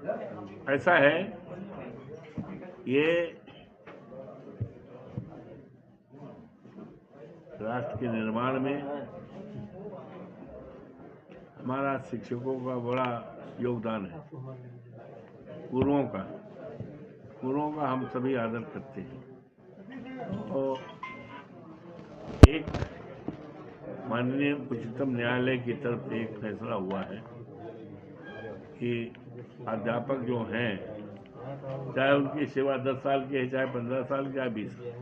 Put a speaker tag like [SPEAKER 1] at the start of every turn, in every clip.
[SPEAKER 1] ऐसा है, ये राष्ट्र के निर्माण में हमारा शिक्षकों का बड़ा योगदान है। गुरुओं का हम सभी आदर करते हैं। और एक माननीय उच्चतम न्यायालय की तरफ से एक फैसला हुआ है कि अध्यापक जो हैं, चाहे उनकी सेवा 10 साल की है, चाहे 15 साल की, चाहे 20 साल,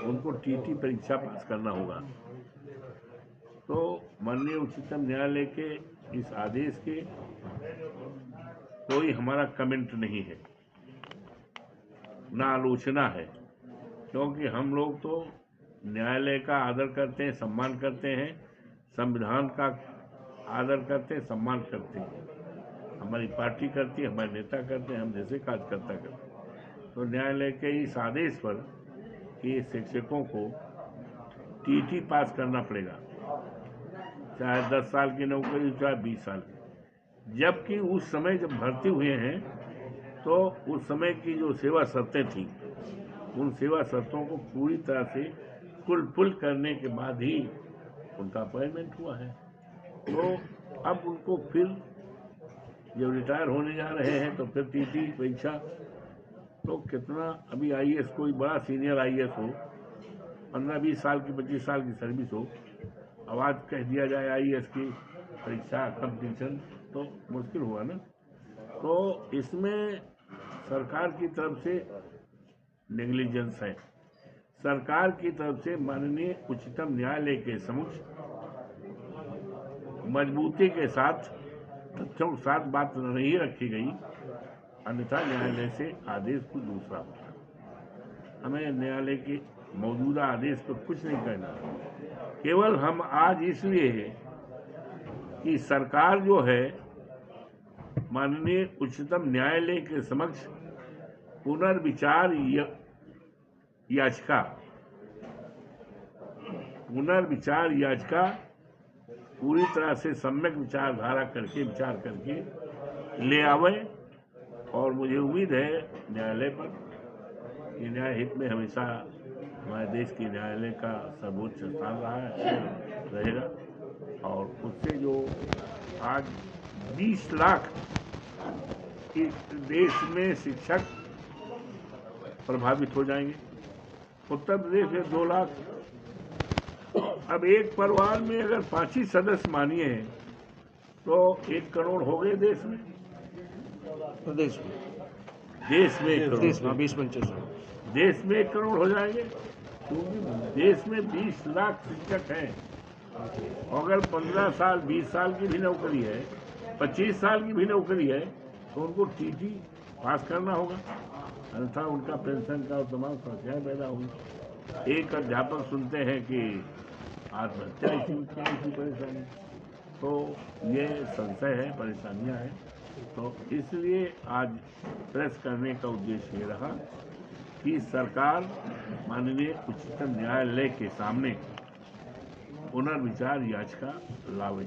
[SPEAKER 1] उनको टीटी परीक्षा पास करना होगा। तो माननीय उच्चतम न्यायालय के इस आदेश के कोई हमारा कमेंट नहीं है, ना आलोचना है, क्योंकि हम लोग तो न्यायालय का आदर करते हैं, सम्मान करते हैं, संविधान का आदर करते हैं, सम्मान करते हैं। हमारी पार्टी करती है, हमारे नेता करते हैं, हम जैसे कार्यकर्ता करते हैं। तो न्यायालय के इस आदेश पर कि शिक्षकों को टीटी पास करना पड़ेगा, चाहे 10 साल की नौकरी, चाहे 20 साल की। जबकि उस समय जब भर्ती हुए हैं तो उस समय की जो सेवा शर्तें थी, उन सेवा शर्तों को पूरी तरह से फुलफिल करने के बाद ही उनका अपॉइंटमेंट हुआ है। तो अब उनको फिर जब रिटायर होने जा रहे हैं तो फिर टीटी परीक्षा, तो कितना अभी आईएएस कोई बड़ा सीनियर आईएएस हो, 15-20 साल की, 25 साल की सर्विस हो, अब आज कह दिया जाए आईएएस की परीक्षा कंपटीशन, तो मुश्किल हुआ ना। तो इसमें सरकार की तरफ से नेग्लिजेंस है। सरकार की तरफ से माननीय उच्चतम न्यायालय के समक्ष मजबूती के साथ, तथ्यों के साथ बात नहीं रखी गई, अन्यथा न्यायालय से आदेश कुछ दूसरा होता। हमें न्यायालय के मौजूदा आदेश पर कुछ नहीं कहना, केवल हम आज इसलिए कि सरकार जो है माननीय उच्चतम न्यायालय के समक्ष पुनर्विचार याचिका पूरी तरह से सम्यक विचारधारा करके विचार करके ले आवे। और मुझे उम्मीद है न्यायालय पर कि न्याय हित में हमेशा हमारे देश की न्यायालय का सर्वोच्च स्थान रहा है, रहेगा। और उससे जो आज 20 लाख इस देश में शिक्षक प्रभावित हो जाएंगे। उत्तर प्रदेश में 2 लाख, अब एक परिवार में अगर 5 ही सदस्य मानिए तो 1 करोड़ हो गए देश में।
[SPEAKER 2] प्रदेश में
[SPEAKER 1] 1 करोड़,
[SPEAKER 2] देश में 20-25
[SPEAKER 1] देश में 1 करोड़ हो जाएंगे, क्योंकि देश में 20 लाख शिक्षक हैं। अगर 15 साल 20 साल की भी नौकरी है, 25 साल की भी नौकरी है, तो उनको टीटी पास करना होगा, अन्यथा उनका पेंशन का और तमाम समस्याएं पैदा होंगी। एक अध्यापक सुनते हैं कि आत्महत्या इसी परेशानी, तो ये संशय है, परेशानियां हैं। तो इसलिए आज प्रेस करने का उद्देश्य ये रहा कि सरकार माननीय उच्चतम न्यायालय के सामने पुनर्विचार याचिका लावे।